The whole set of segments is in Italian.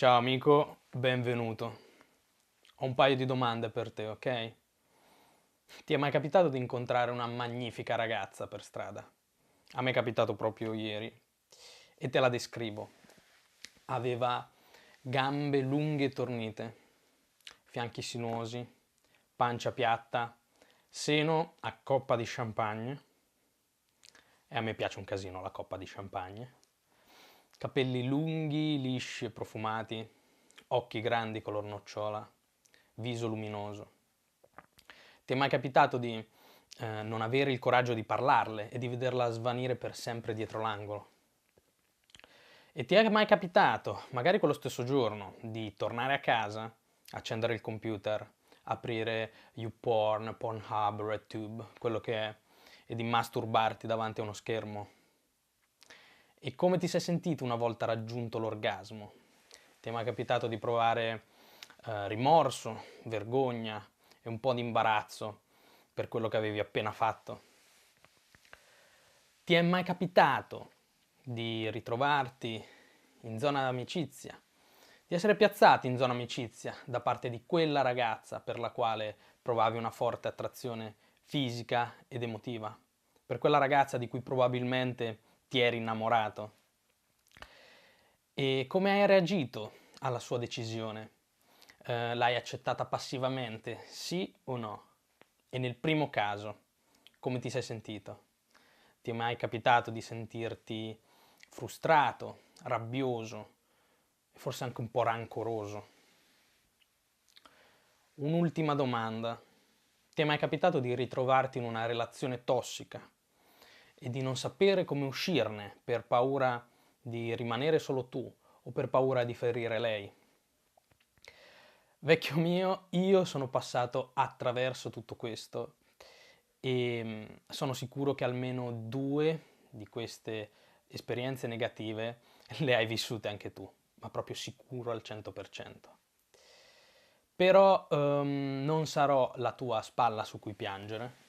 Ciao amico, benvenuto. Ho un paio di domande per te, ok? Ti è mai capitato di incontrare una magnifica ragazza per strada? A me è capitato proprio ieri e te la descrivo. Aveva gambe lunghe e tornite, fianchi sinuosi, pancia piatta, seno a coppa di champagne. E a me piace un casino la coppa di champagne. Capelli lunghi, lisci e profumati, occhi grandi color nocciola, viso luminoso. Ti è mai capitato di non avere il coraggio di parlarle e di vederla svanire per sempre dietro l'angolo? E ti è mai capitato, magari quello stesso giorno, di tornare a casa, accendere il computer, aprire YouPorn, Pornhub, RedTube, quello che è, e di masturbarti davanti a uno schermo? E come ti sei sentito una volta raggiunto l'orgasmo? Ti è mai capitato di provare rimorso, vergogna e un po' di imbarazzo per quello che avevi appena fatto? Ti è mai capitato di ritrovarti in zona amicizia, di essere piazzati in zona amicizia da parte di quella ragazza per la quale provavi una forte attrazione fisica ed emotiva? Per quella ragazza di cui probabilmente ti eri innamorato? E come hai reagito alla sua decisione? L'hai accettata passivamente, sì o no? E nel primo caso, come ti sei sentito? Ti è mai capitato di sentirti frustrato, rabbioso e forse anche un po' rancoroso? Un'ultima domanda. Ti è mai capitato di ritrovarti in una relazione tossica e di non sapere come uscirne per paura di rimanere solo tu o per paura di ferire lei? Vecchio mio, io sono passato attraverso tutto questo e sono sicuro che almeno due di queste esperienze negative le hai vissute anche tu, ma proprio sicuro al 100%. Però non sarò la tua spalla su cui piangere,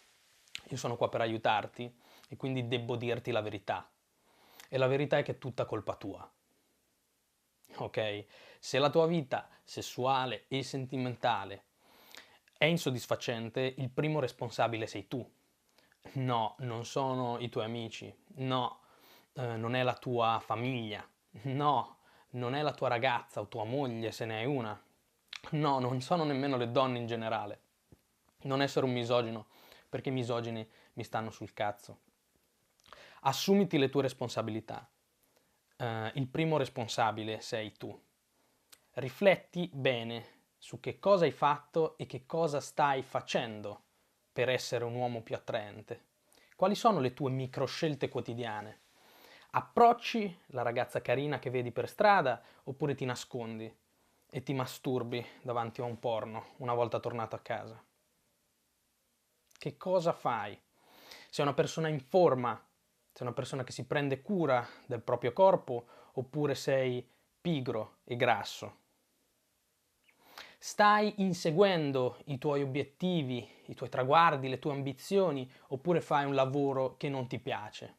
io sono qua per aiutarti e quindi devo dirti la verità. E la verità è che è tutta colpa tua. Ok? Se la tua vita sessuale e sentimentale è insoddisfacente, il primo responsabile sei tu. No, non sono i tuoi amici. No, non è la tua famiglia. No, non è la tua ragazza o tua moglie se ne hai una. No, non sono nemmeno le donne in generale. Non essere un misogino, perché i misogini mi stanno sul cazzo. Assumiti le tue responsabilità. Il primo responsabile sei tu. Rifletti bene su che cosa hai fatto e che cosa stai facendo per essere un uomo più attraente. Quali sono le tue microscelte quotidiane? Approcci la ragazza carina che vedi per strada oppure ti nascondi e ti masturbi davanti a un porno una volta tornato a casa? Che cosa fai? Sei una persona in forma? Sei una persona che si prende cura del proprio corpo oppure sei pigro e grasso? Stai inseguendo i tuoi obiettivi, i tuoi traguardi, le tue ambizioni oppure fai un lavoro che non ti piace?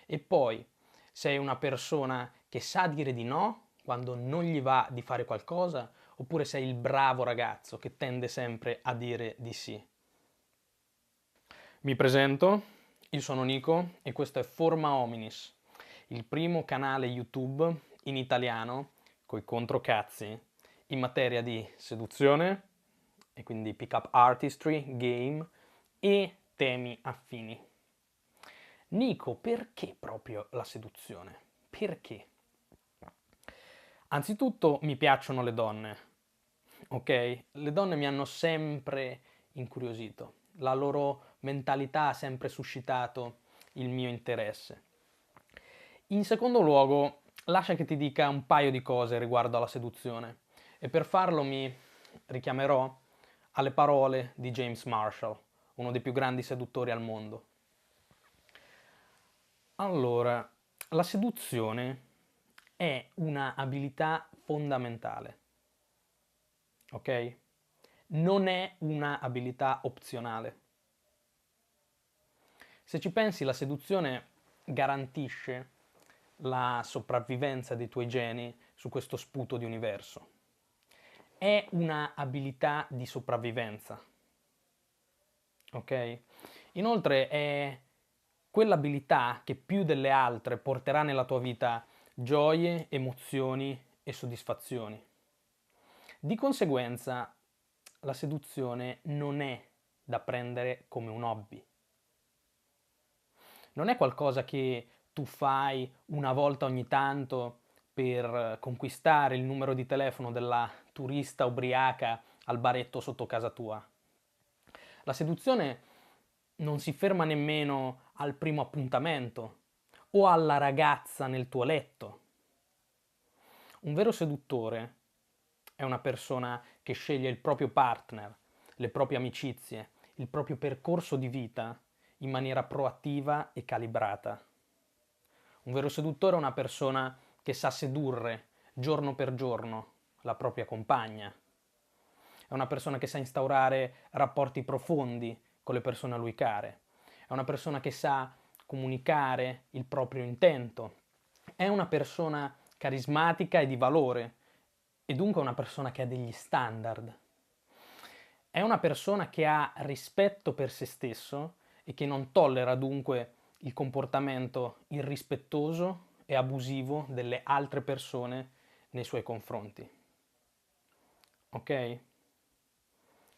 E poi sei una persona che sa dire di no quando non gli va di fare qualcosa oppure sei il bravo ragazzo che tende sempre a dire di sì? Mi presento, io sono Nico e questo è Forma Hominis, il primo canale YouTube in italiano coi controcazzi in materia di seduzione e quindi pick-up artistry, game e temi affini. Nico, perché proprio la seduzione? Perché? Anzitutto mi piacciono le donne, ok? Le donne mi hanno sempre incuriosito, la loro mentalità ha sempre suscitato il mio interesse. In secondo luogo, lascia che ti dica un paio di cose riguardo alla seduzione e per farlo mi richiamerò alle parole di James Marshall, uno dei più grandi seduttori al mondo. Allora, la seduzione è una abilità fondamentale, ok? Non è una abilità opzionale. Se ci pensi, la seduzione garantisce la sopravvivenza dei tuoi geni su questo sputo di universo. È una abilità di sopravvivenza, ok? Inoltre è quell'abilità che più delle altre porterà nella tua vita gioie, emozioni e soddisfazioni. Di conseguenza, la seduzione non è da prendere come un hobby. Non è qualcosa che tu fai una volta ogni tanto per conquistare il numero di telefono della turista ubriaca al baretto sotto casa tua. La seduzione non si ferma nemmeno al primo appuntamento o alla ragazza nel tuo letto. Un vero seduttore è una persona che sceglie il proprio partner, le proprie amicizie, il proprio percorso di vita in maniera proattiva e calibrata. Un vero seduttore è una persona che sa sedurre giorno per giorno la propria compagna. È una persona che sa instaurare rapporti profondi con le persone a lui care. È una persona che sa comunicare il proprio intento. È una persona carismatica e di valore e dunque una persona che ha degli standard. È una persona che ha rispetto per se stesso e che non tollera dunque il comportamento irrispettoso e abusivo delle altre persone nei suoi confronti. Ok?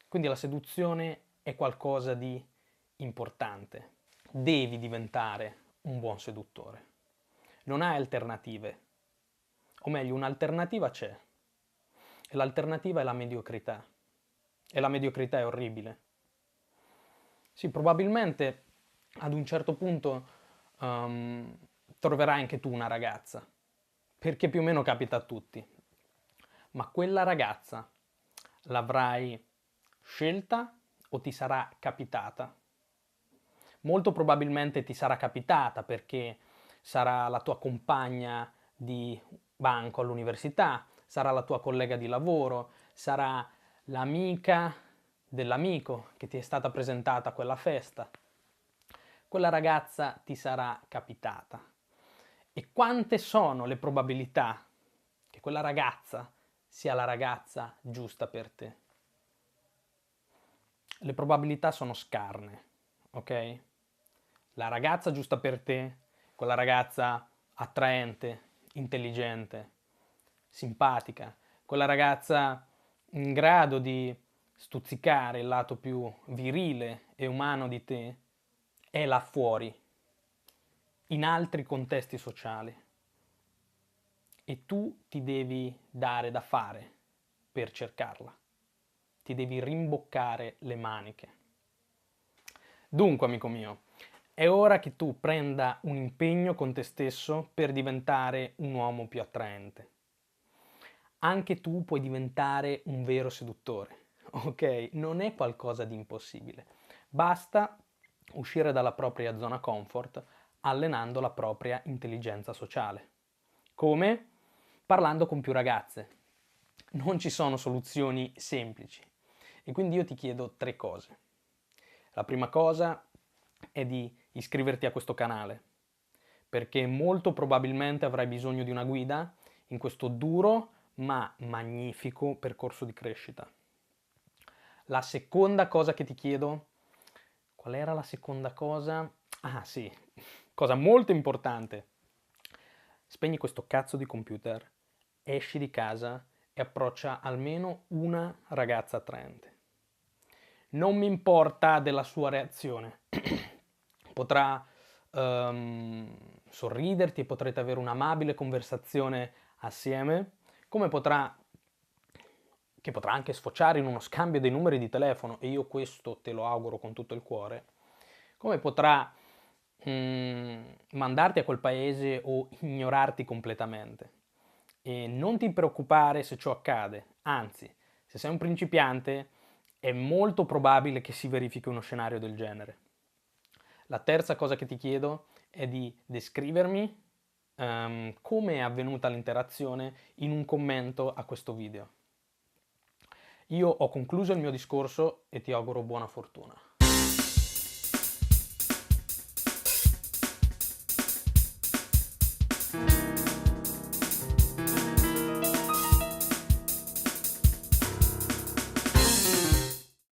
Quindi la seduzione è qualcosa di importante. Devi diventare un buon seduttore. Non hai alternative. O meglio, un'alternativa c'è. E l'alternativa è la mediocrità. E la mediocrità è orribile. Sì, probabilmente ad un certo punto troverai anche tu una ragazza, perché più o meno capita a tutti. Ma quella ragazza l'avrai scelta o ti sarà capitata? Molto probabilmente ti sarà capitata perché sarà la tua compagna di banco all'università, sarà la tua collega di lavoro, sarà l'amica dell'amico che ti è stata presentata a quella festa. Quella ragazza ti sarà capitata. E quante sono le probabilità che quella ragazza sia la ragazza giusta per te? Le probabilità sono scarne, ok? La ragazza giusta per te, quella ragazza attraente, intelligente, simpatica, quella ragazza in grado di stuzzicare il lato più virile e umano di te, è là fuori, in altri contesti sociali. E tu ti devi dare da fare per cercarla. Ti devi rimboccare le maniche. Dunque, amico mio, è ora che tu prenda un impegno con te stesso per diventare un uomo più attraente. Anche tu puoi diventare un vero seduttore, ok? Non è qualcosa di impossibile. Basta uscire dalla propria zona comfort allenando la propria intelligenza sociale. Come? Parlando con più ragazze. Non ci sono soluzioni semplici. E quindi io ti chiedo 3 cose. La prima cosa è di iscriverti a questo canale, perché molto probabilmente avrai bisogno di una guida in questo duro ma magnifico percorso di crescita. La seconda cosa che ti chiedo, qual era la seconda cosa? Ah sì, cosa molto importante. Spegni questo cazzo di computer, esci di casa e approccia almeno una ragazza attraente. Non mi importa della sua reazione. Potrà sorriderti e potrete avere un'amabile conversazione assieme, come che potrà anche sfociare in uno scambio dei numeri di telefono, e io questo te lo auguro con tutto il cuore, come potrà mandarti a quel paese o ignorarti completamente. E non ti preoccupare se ciò accade, anzi, se sei un principiante è molto probabile che si verifichi uno scenario del genere. La terza cosa che ti chiedo è di descrivermi come è avvenuta l'interazione in un commento a questo video. Io ho concluso il mio discorso e ti auguro buona fortuna.